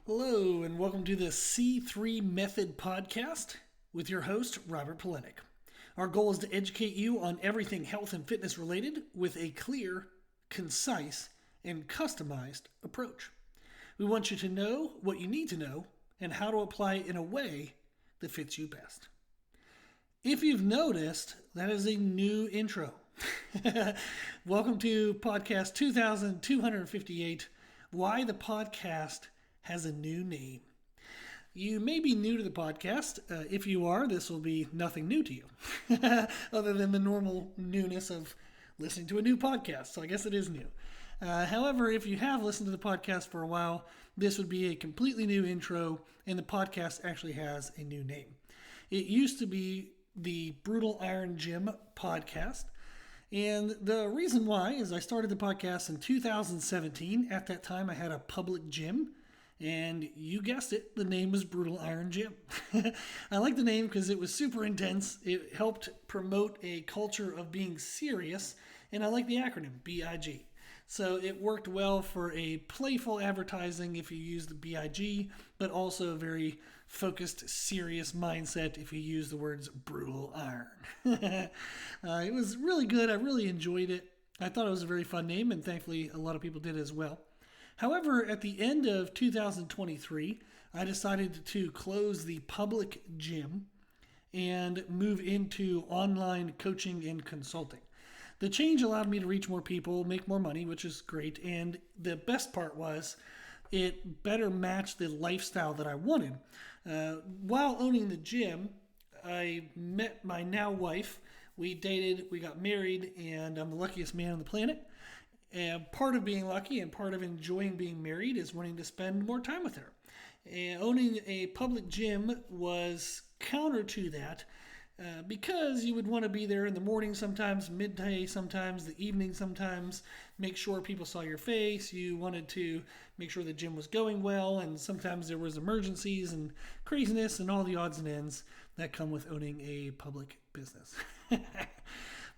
Hello, and welcome to the C3 Method podcast with your host, Robert Polenick. Our goal is to educate you on everything health and fitness related with a clear, concise, and customized approach. We want you to know what you need to know and how to apply it in a way that fits you best. If you've noticed, that is a new intro. Welcome to podcast 2258, Why the Podcast has a New Name. You may be new to the podcast. If you are, this will be nothing new to you, other than the normal newness of listening to a new podcast. So I guess it is new. However, if you have listened to the podcast for a while, this would be a completely new intro, and the podcast actually has a new name. It used to be the Brutal Iron Gym podcast. And the reason why is I started the podcast in 2017. At that time, I had a public gym. And you guessed it, the name was Brutal Iron Gym. I like the name because it was super intense. It helped promote a culture of being serious. And I like the acronym, BIG. So it worked well for a playful advertising if you use the BIG, but also a very focused, serious mindset if you use the words Brutal Iron. It was really good. I really enjoyed it. I thought it was a very fun name, and thankfully a lot of people did as well. However, at the end of 2023, I decided to close the public gym and move into online coaching and consulting. The change allowed me to reach more people, make more money, which is great. And the best part was it better matched the lifestyle that I wanted. While owning the gym, I met my now wife. We dated, we got married, and I'm the luckiest man on the planet. And part of being lucky and part of enjoying being married is wanting to spend more time with her. And owning a public gym was counter to that because you would want to be there in the morning sometimes, midday sometimes, the evening sometimes, make sure people saw your face. You wanted to make sure the gym was going well, and sometimes there was emergencies and craziness and all the odds and ends that come with owning a public business.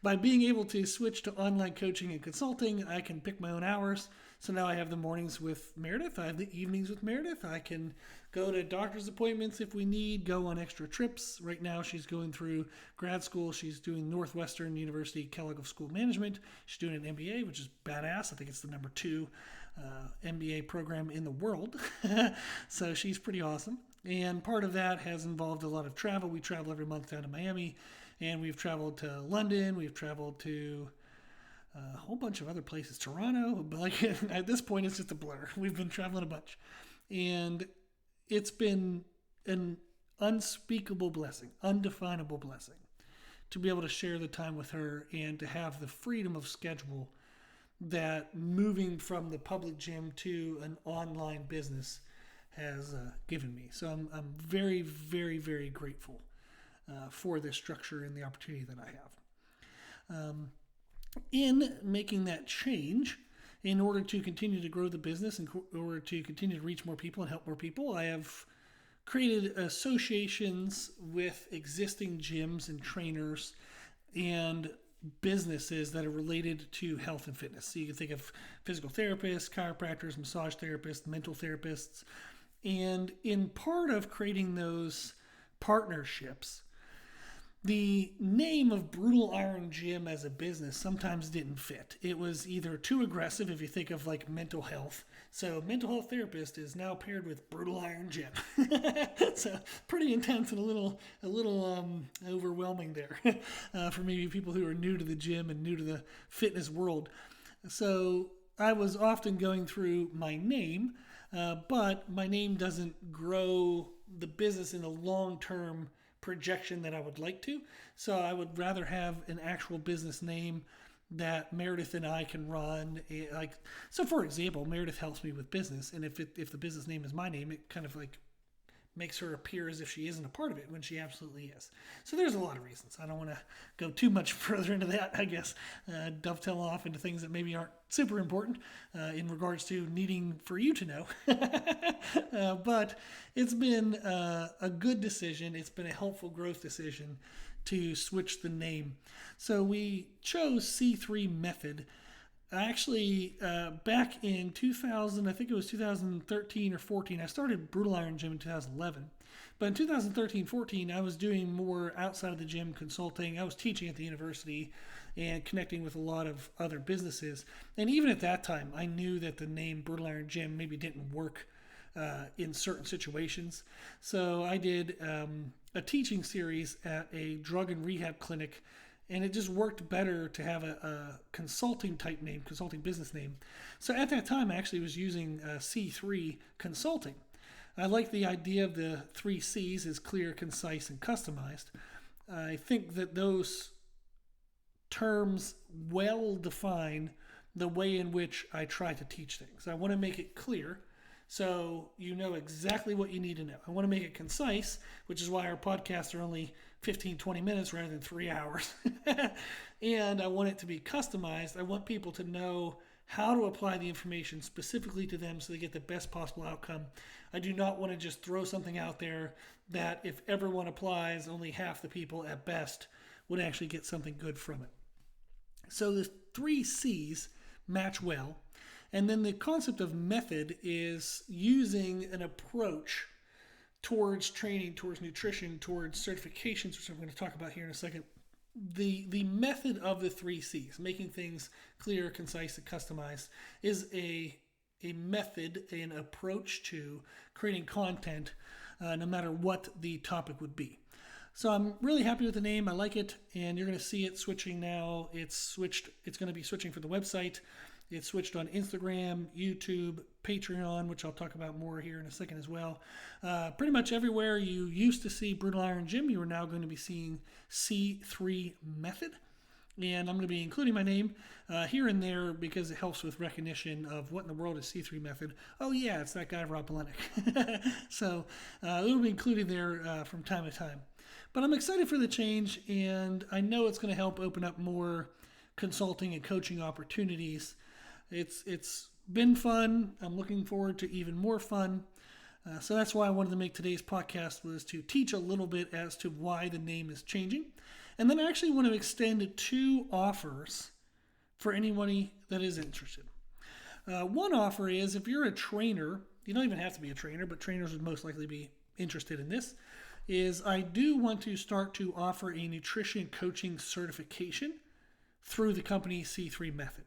By being able to switch to online coaching and consulting, I can pick my own hours. So now I have the mornings with Meredith. I have the evenings with Meredith. I can go to doctor's appointments if we need, go on extra trips. Right now she's going through grad school. She's doing Northwestern University Kellogg School of Management. She's doing an MBA, which is badass. I think it's the number 2 MBA program in the world. So she's pretty awesome. And part of that has involved a lot of travel. We travel every month down to Miami. And we've traveled to London. We've traveled to a whole bunch of other places. Toronto. But like at this point, it's just a blur. We've been traveling a bunch. And it's been an unspeakable blessing, undefinable blessing, to be able to share the time with her and to have the freedom of schedule that moving from the public gym to an online business has given me. So I'm very, very, very grateful for this structure and the opportunity that I have. In making that change, in order to continue to grow the business, in order to continue to reach more people and help more people, I have created associations with existing gyms and trainers and businesses that are related to health and fitness. So you can think of physical therapists, chiropractors, massage therapists, mental therapists. And in part of creating those partnerships, the name of Brutal Iron Gym as a business sometimes didn't fit. It was either too aggressive if you think of like mental health. So mental health therapist is now paired with Brutal Iron Gym. So pretty intense and a little overwhelming there for maybe people who are new to the gym and new to the fitness world. So I was often going through my name, but my name doesn't grow the business in a long-term projection that I would like to. So I would rather have an actual business name that Meredith and I can run. So for example, Meredith helps me with business, and if the business name is my name, it kind of like makes her appear as if she isn't a part of it when she absolutely is. So there's a lot of reasons. I don't want to go too much further into that, I guess, dovetail off into things that maybe aren't super important in regards to needing for you to know. But it's been a good decision. It's been a helpful growth decision to switch the name. So we chose C3 Method Actually, back in 2000, I think it was 2013 or 14, I started Brutal Iron Gym in 2011. But in 2013, 14, I was doing more outside of the gym consulting. I was teaching at the university and connecting with a lot of other businesses. And even at that time, I knew that the name Brutal Iron Gym maybe didn't work in certain situations. So I did a teaching series at a drug and rehab clinic, and it just worked better to have a consulting type name, consulting business name. So at that time, I actually was using C3 Consulting. I like the idea of the three C's is clear, concise, and customized. I think that those terms well define the way in which I try to teach things. I want to make it clear so you know exactly what you need to know. I want to make it concise, which is why our podcasts are only 15, 20 minutes rather than 3 hours. And I want it to be customized. I want people to know how to apply the information specifically to them so they get the best possible outcome. I do not want to just throw something out there that if everyone applies, only half the people at best would actually get something good from it. So the three C's match well. And then the concept of method is using an approach towards training, towards nutrition, towards certifications, which I'm going to talk about here in a second. The method of the three C's, making things clear, concise, and customized, is a method, an approach to creating content, no matter what the topic would be. So I'm really happy with the name. I like it, and you're going to see it switching now. It's switched. It's going to be switching for the website. It's switched on Instagram, YouTube, Patreon, which I'll talk about more here in a second as well. Pretty much everywhere you used to see Brutal Iron Gym, you are now going to be seeing C3 Method. And I'm going to be including my name here and there because it helps with recognition of what in the world is C3 Method. Oh yeah, it's that guy Rob Polenic. So it'll be included there from time to time. But I'm excited for the change, and I know it's going to help open up more consulting and coaching opportunities. It's been fun. I'm looking forward to even more fun. So that's why I wanted to make today's podcast, was to teach a little bit as to why the name is changing. And then I actually want to extend 2 offers for anybody that is interested. One offer is if you're a trainer, you don't even have to be a trainer, but trainers would most likely be interested in this, is I do want to start to offer a nutrition coaching certification through the company C3 Method.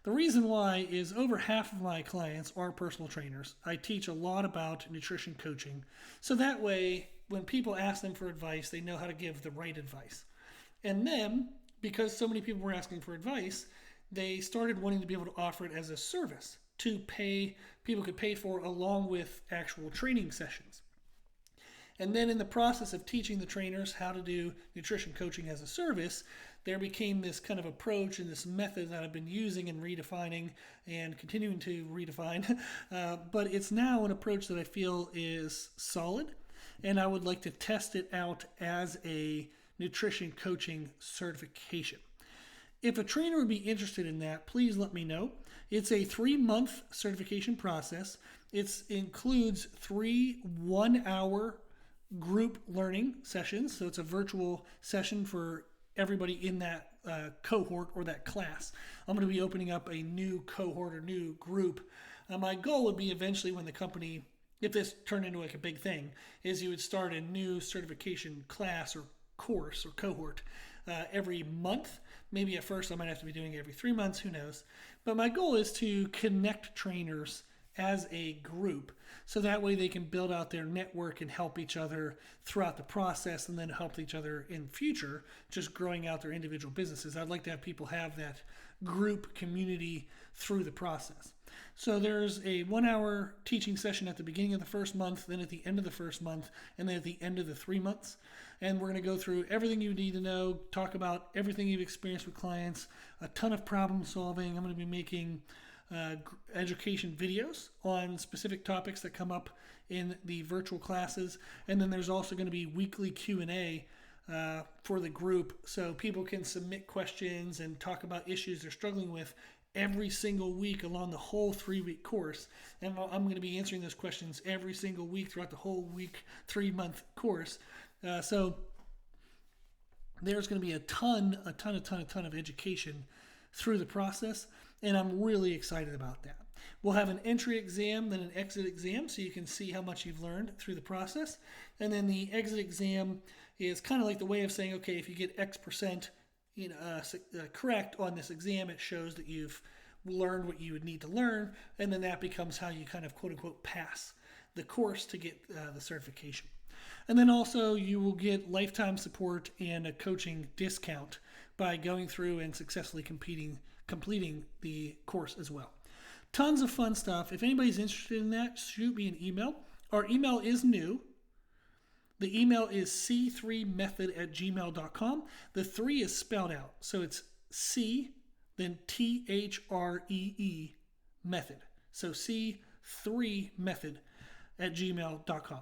The reason why is over half of my clients are personal trainers. I teach a lot about nutrition coaching. So that way, when people ask them for advice, they know how to give the right advice. And then, because so many people were asking for advice, they started wanting to be able to offer it as a service to pay, people could pay for along with actual training sessions. And then in the process of teaching the trainers how to do nutrition coaching as a service, there became this kind of approach and this method that I've been using and redefining and continuing to redefine. But it's now an approach that I feel is solid, and I would like to test it out as a nutrition coaching certification. If a trainer would be interested in that, please let me know. It's a 3-month certification process. It includes 3 1-hour group learning sessions. So it's a virtual session for everybody in that cohort or that class. I'm going to be opening up a new cohort or new group. My goal would be eventually when the company, if this turned into like a big thing, is you would start a new certification class or course or cohort every month. Maybe at first I might have to be doing it every 3 months, who knows. But my goal is to connect trainers as a group so that way they can build out their network and help each other throughout the process, and then help each other in future just growing out their individual businesses. I'd like to have people have that group community through the process. So there's a 1-hour teaching session at the beginning of the first month, then at the end of the first month, and then at the end of the 3 months. And we're going to go through everything you need to know, talk about everything you've experienced with clients, a ton of problem solving. I'm going to be making education videos on specific topics that come up in the virtual classes. And then there's also going to be weekly Q&A for the group, so people can submit questions and talk about issues they're struggling with every single week along the whole 3-week course. And I'm going to be answering those questions every single week throughout the whole week, 3-month course. So there's going to be a ton of education through the process. and I'm really excited about that. We'll have an entry exam, then an exit exam, so you can see how much you've learned through the process. And then the exit exam is kind of like the way of saying, okay, if you get X percent correct on this exam, it shows that you've learned what you would need to learn, and then that becomes how you kind of quote unquote pass the course to get the certification. And then also you will get lifetime support and a coaching discount by going through and successfully completing the course as well. Tons of fun stuff. If anybody's interested in that, shoot me an email. Our email is new. The email is c3method@gmail.com. The 3 is spelled out. So it's C, then THREE method. So c3method@gmail.com.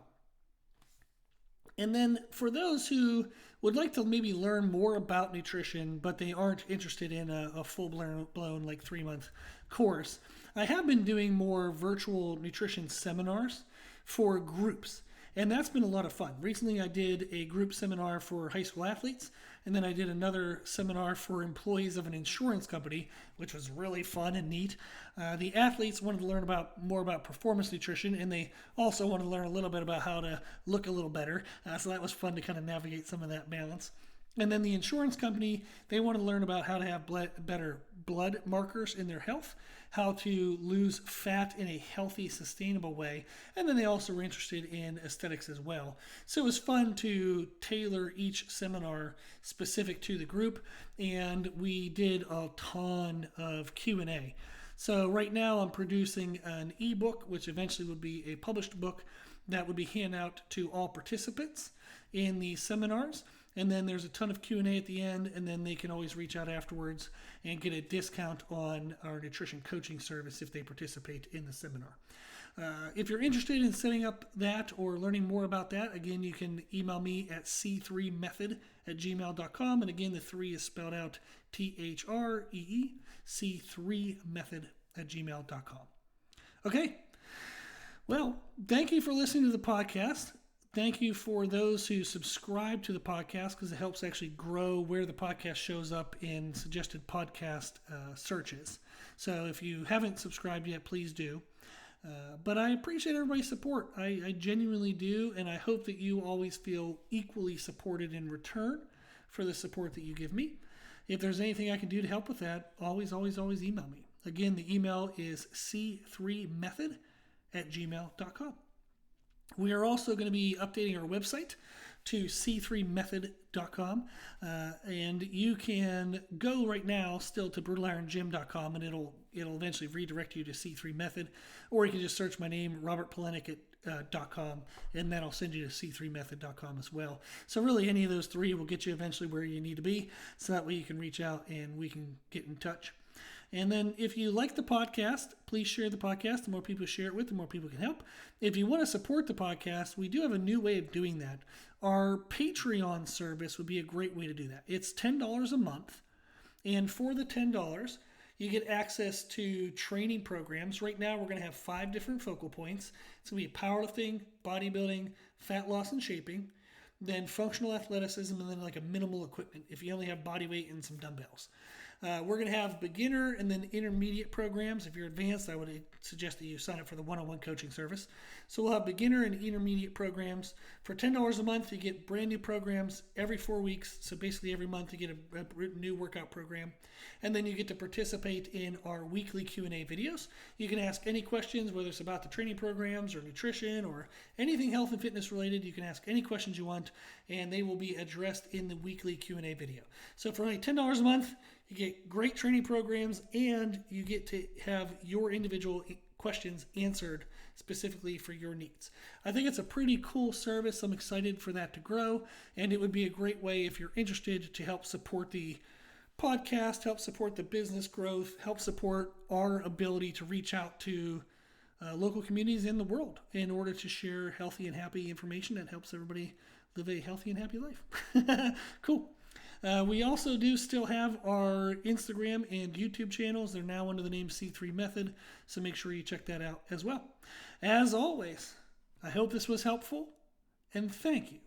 And then for those who would like to maybe learn more about nutrition, but they aren't interested in a full-blown like 3-month course, I have been doing more virtual nutrition seminars for groups. And that's been a lot of fun. Recently, I did a group seminar for high school athletes, and then I did another seminar for employees of an insurance company, which was really fun and neat. The athletes wanted to learn more about performance nutrition, and they also wanted to learn a little bit about how to look a little better. So that was fun to kind of navigate some of that balance. And then the insurance company, they want to learn about how to have better blood markers in their health, how to lose fat in a healthy, sustainable way. And then they also were interested in aesthetics as well. So it was fun to tailor each seminar specific to the group. And we did a ton of Q&A. So right now I'm producing an ebook, which eventually would be a published book that would be handed out to all participants in the seminars. And then there's a ton of Q&A at the end, and then they can always reach out afterwards and get a discount on our nutrition coaching service if they participate in the seminar. If you're interested in setting up that or learning more about that, again, you can email me at c3method@gmail.com. And again, the 3 is spelled out THREE, c3method@gmail.com. Okay. Well, thank you for listening to the podcast. Thank you for those who subscribe to the podcast, because it helps actually grow where the podcast shows up in suggested podcast searches. So if you haven't subscribed yet, please do. But I appreciate everybody's support. I genuinely do, and I hope that you always feel equally supported in return for the support that you give me. If there's anything I can do to help with that, always email me. Again, the email is c3method@gmail.com. We are also going to be updating our website to c3method.com, and you can go right now still to brutalirongym.com, and it'll eventually redirect you to C3 Method, or you can just search my name, Robert Polenic, .com, and that'll send you to c3method.com as well. So really any of those 3 will get you eventually where you need to be, so that way you can reach out and we can get in touch. And then if you like the podcast, please share the podcast. The more people share it with, the more people can help. If you want to support the podcast, we do have a new way of doing that. Our Patreon service would be a great way to do that. It's $10 a month. And for the $10, you get access to training programs. Right now, we're going to have 5 different focal points. It's going to be powerlifting, bodybuilding, fat loss and shaping, then functional athleticism, and then like a minimal equipment if you only have body weight and some dumbbells. We're going to have beginner and then intermediate programs. If you're advanced, I would suggest that you sign up for the one-on-one coaching service. So we'll have beginner and intermediate programs. For $10 a month, you get brand new programs every 4 weeks. So basically every month you get a new workout program. And then you get to participate in our weekly Q&A videos. You can ask any questions, whether it's about the training programs or nutrition or anything health and fitness related. You can ask any questions you want, and they will be addressed in the weekly Q&A video. So for only $10 a month, you get great training programs, and you get to have your individual questions answered specifically for your needs. I think it's a pretty cool service. I'm excited for that to grow, and it would be a great way, if you're interested, to help support the podcast, help support the business growth, help support our ability to reach out to local communities in the world in order to share healthy and happy information that helps everybody live a healthy and happy life. Cool. We also do still have our Instagram and YouTube channels. They're now under the name C3 Method, so make sure you check that out as well. As always, I hope this was helpful, and thank you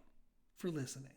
for listening.